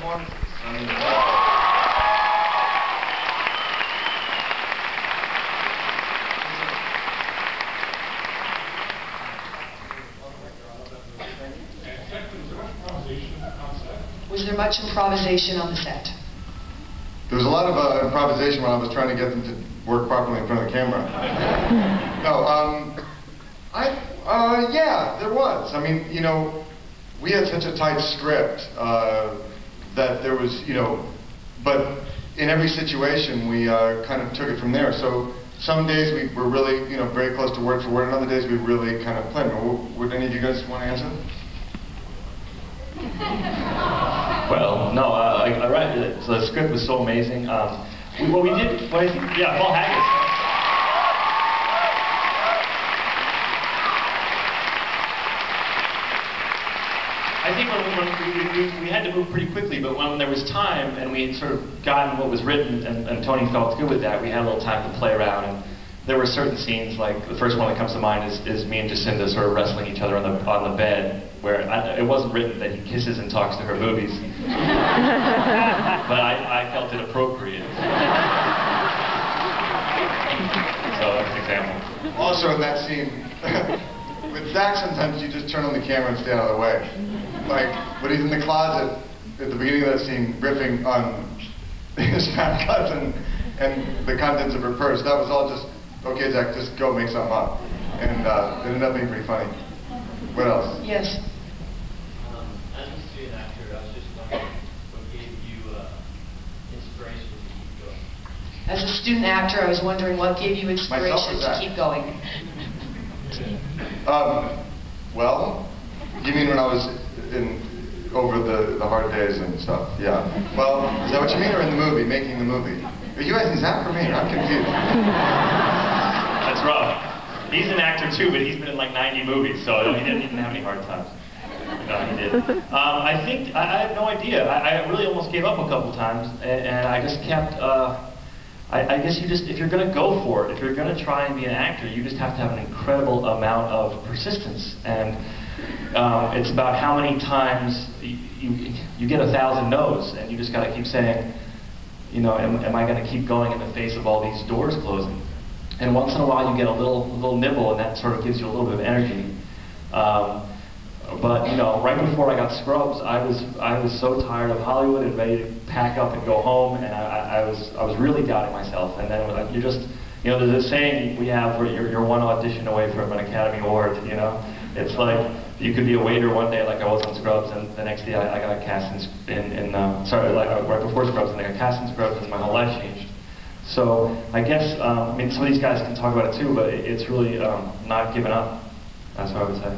performances. I mean, was there much improvisation on the set? there was a lot of improvisation when I was trying to get them to work properly in front of the camera. No, yeah, there was. I mean, you know, we had such a tight script that there was, you know, but in every situation we kind of took it from there. So some days we were really, you know, very close to word for word, and other days we really kind of planned. Would any of you guys want to answer? Well, no, I read it. So the script was so amazing. What we did, yeah, Paul Haggis. I think when we had to move pretty quickly, but when there was time and we had sort of gotten what was written, and Tony felt good with that, we had a little time to play around. And there were certain scenes, like the first one that comes to mind is me and Jacinda sort of wrestling each other on the bed, where it wasn't written that he kisses and talks to her boobies, but I felt it appropriate. So that's an example. Also in that scene, with Zach, sometimes you just turn on the camera and stay out of the way. Like, when he's in the closet at the beginning of that scene, riffing on his fat cousin and the contents of her purse, that was all just, okay, Zach, just go make something up. And it ended up being pretty funny. What else? Yes. As a student actor, I was just wondering what gave you inspiration to keep going? As a student actor, I was wondering what gave you inspiration to keep going. Well, you mean when I was over the hard days and stuff? Yeah. Well, is that what you mean, or in the movie, making the movie? Are you asking Zach or me? I'm confused. That's rough. He's an actor too, but he's been in like 90 movies, so he didn't have any hard times. No, he did. I think, I have no idea. I really almost gave up a couple times, and I just kept, I guess you just, if you're going to go for it, if you're going to try and be an actor, you just have to have an incredible amount of persistence. And it's about how many times you get 1,000 no's, and you just got to keep saying, you know, am I going to keep going in the face of all these doors closing? And once in a while you get a little nibble, and that sort of gives you a little bit of energy. But you know, right before I got Scrubs, I was so tired of Hollywood and ready to pack up and go home, and I was really doubting myself. And then you're just, you know, there's a saying we have where you're one audition away from an Academy Award. You know, it's like you could be a waiter one day, like I was on Scrubs, and the next day I got cast right before Scrubs, and I got cast in Scrubs, and my whole life changed. So I guess, I mean, some of these guys can talk about it too, but it's really not giving up. That's what I would say.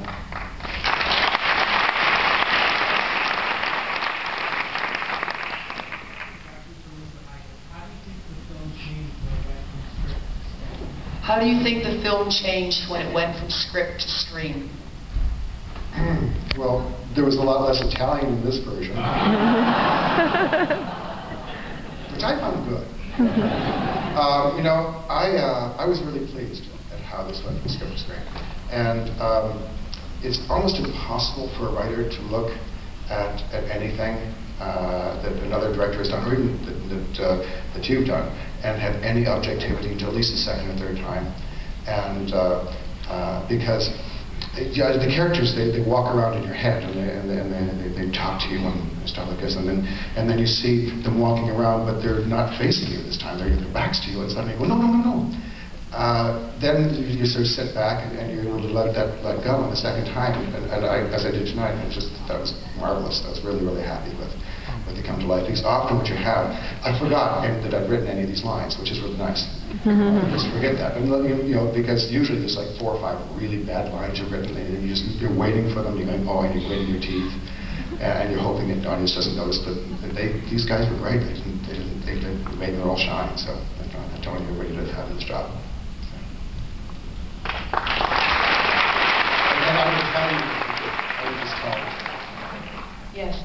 How do you think the film changed when it went from script to screen? Well, there was a lot less Italian in this version, which I found good. You know, I was really pleased at how this went from script to screen. And it's almost impossible for a writer to look at anything that another director has done, or even that you've done, and have any objectivity until at least the second or third time. And because the characters, they walk around in your head, and they talk to you and stuff like this, and then you see them walking around, but they're not facing you this time. Their backs to you, and suddenly you go, no, no, no, no. Then you sort of sit back and you're able to let go on the second time, and as I did tonight, that was marvelous. I was really, really happy with they come to life. Because often what you have, I forgot that I'd written any of these lines, which is really nice. Just forget that, and you know, because usually there's like 4 or 5 really bad lines you've written, and you're waiting for them. You're going, oh, and you're waiting your teeth, and you're hoping that the audience doesn't notice. But these guys were great. They made them all shine. So I'm telling you, you're ready to have this job. And then I would just tell you. Yes.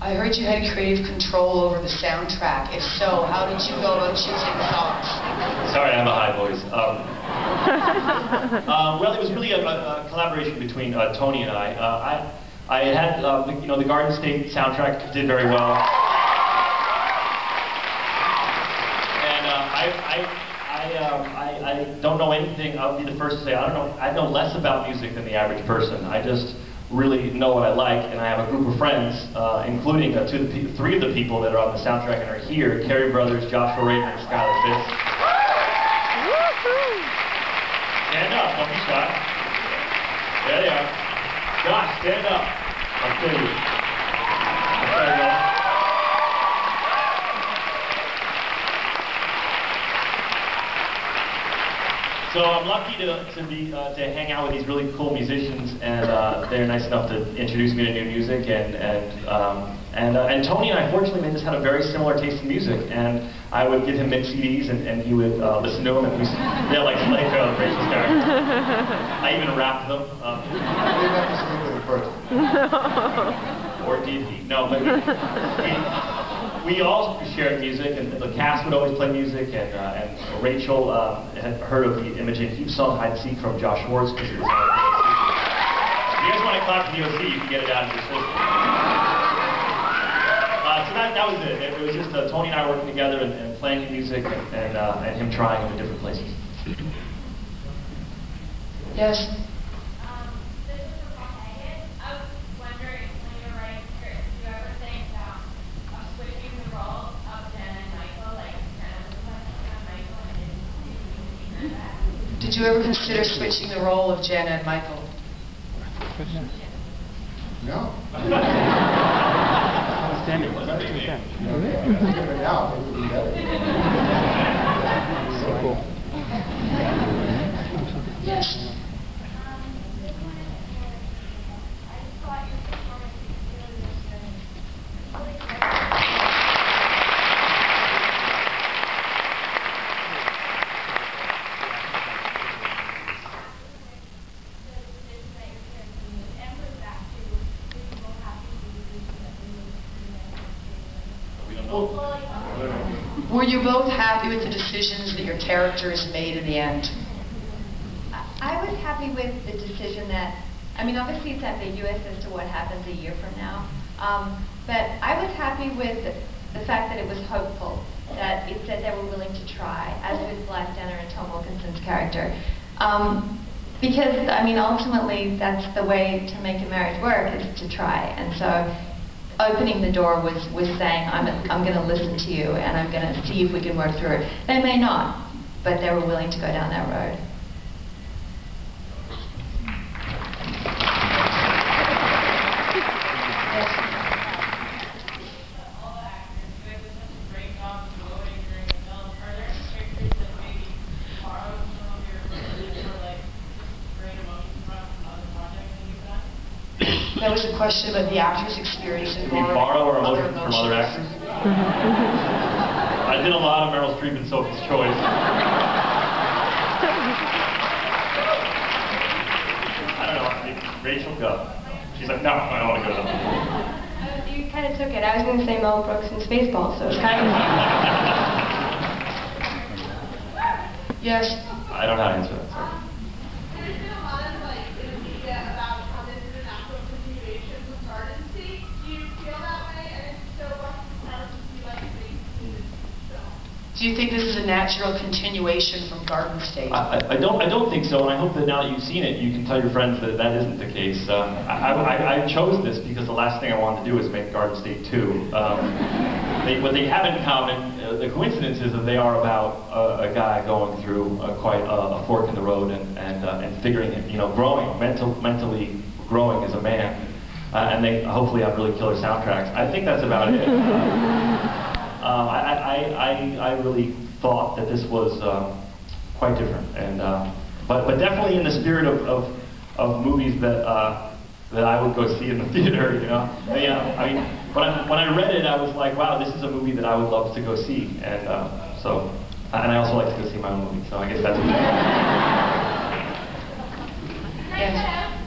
I heard you had creative control over the soundtrack. If so, how did you go about choosing the songs? Sorry, I have a high voice. Well, it was really a collaboration between Tony and I. I had, the Garden State soundtrack did very well. And I don't know anything. I'll be the first to say I know less about music than the average person. I just really know what I like, and I have a group of friends, including three of the people that are on the soundtrack and are here: Carey Brothers, Joshua Raven, and Skylar Fitz. Stand up, don't be shy. There they are. Josh, stand up. I'll kill you. There you go. So I'm lucky to hang out with these really cool musicians, and they're nice enough to introduce me to new music. And Tony and I, fortunately, just had a very similar taste in music. And I would give him mixed CDs, and he would listen to them, and like Rachel's character. I even rapped them. You didn't have to sleep with the first. Or did he? No, but we all shared music, and the cast would always play music, and Rachel had heard of the Imogen Heap song Hide and Seek from Josh Schwartz, because it was on the OC. If you guys want to clap for the OC, you can get it out of your system. So that was it. It was just Tony and I working together and playing the music, and him trying them in different places. Yes? Did you ever consider switching the role of Jenna and Michael? No. Standing. Now, it would be better. So cool. Yes. Were you both happy with the decisions that your characters made in the end? I was happy with the decision that, I mean, obviously it's ambiguous as to what happens a year from now, but I was happy with the fact that it was hopeful, that it said they were willing to try, as with Blythe Danner and Tom Wilkinson's character. Because, I mean, ultimately that's the way to make a marriage work, is to try. And so opening the door was saying, I'm going to listen to you, and I'm going to see if we can work through it. They may not, but they were willing to go down that road. That was a question about the actor's experience in Did we borrow our emotions from other actors? I did a lot of Meryl Streep and Sophie's Choice. I don't know, Rachel, go. She's like, no, I don't want to go. You kind of took it. I was going to say Mel Brooks in Spaceballs, so it's kind of... Yes? I don't know how to answer that, sorry. Do you think this is a natural continuation from Garden State? I don't think so, and I hope that now that you've seen it, you can tell your friends that that isn't the case. I chose this because the last thing I wanted to do is make Garden State 2. What they have in common, the coincidence is that they are about a guy going through quite a fork in the road and figuring it, growing, mentally growing as a man. And they hopefully have really killer soundtracks. I think that's about it. I really thought that this was quite different, and but definitely in the spirit of movies that I would go see in the theater. I mean, when I read it, I was like, wow, this is a movie that I would love to go see, and and I also like to go see my own movie, so I guess that's it. Yes.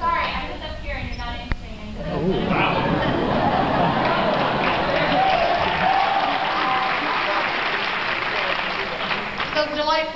Sorry, I'm just up here and you're not answering anything. Wow.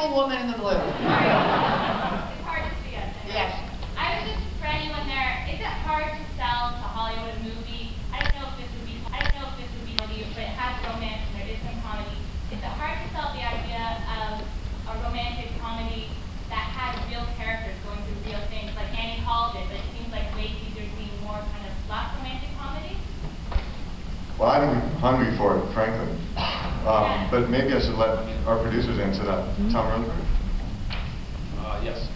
beautiful woman in the blue. It's hard to see us. Yes. I was just for anyone there. Is it hard to sell to Hollywood a movie? I don't know if this would be but it has romance and there is some comedy. Is it hard to sell the idea of a romantic comedy that has real characters going through real things, like Annie Hall did, but it seems like lately there's been more kind of less romantic comedy? Well, I think I'm hungry for it, frankly. But maybe I should let our producers answer that. Tom, really quick. Yes.